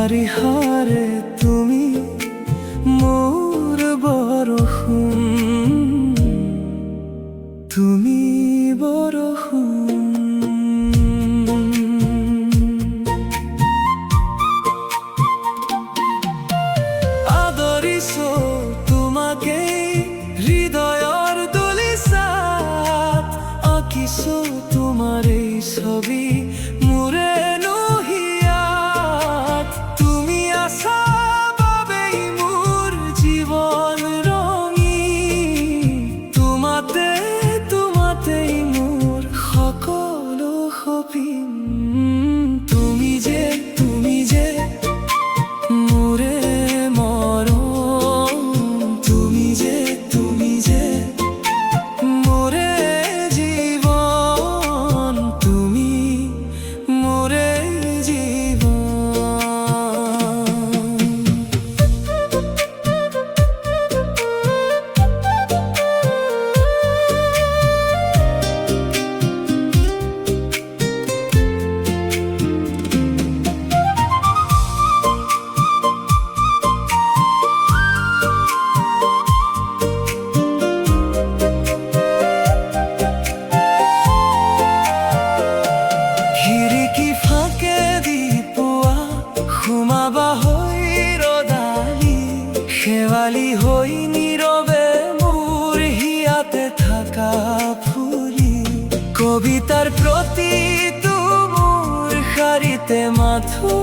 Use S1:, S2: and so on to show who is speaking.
S1: তোমারি হারে তুমি মোর বরষুণ, তুমি বরষুণ। আদৰিছো তোমাকে হৃদয়ৰ দলিছাত, আঁকিছো তোমাৰ এই ছবি মোৰে নহিয়াত। তুমি আছা বাবেই মোৰ জীৱন ৰঙী, তোমাতেই মোৰ সকলো সপিন। তুমি যে মোৰে মৰম, তুমি যে মোৰে জীৱন, তুমি মোৰে জীৱন। খিৰিকী ফাঁকেদি পুৱা সোমাবা হৈ ৰ'দালি, শেৱালি হৈ নীৰৱে মোৰ হিয়াতে থাকা ফুলি। কবিতাৰ প্ৰতিটো মোৰ শাৰীতে মাথো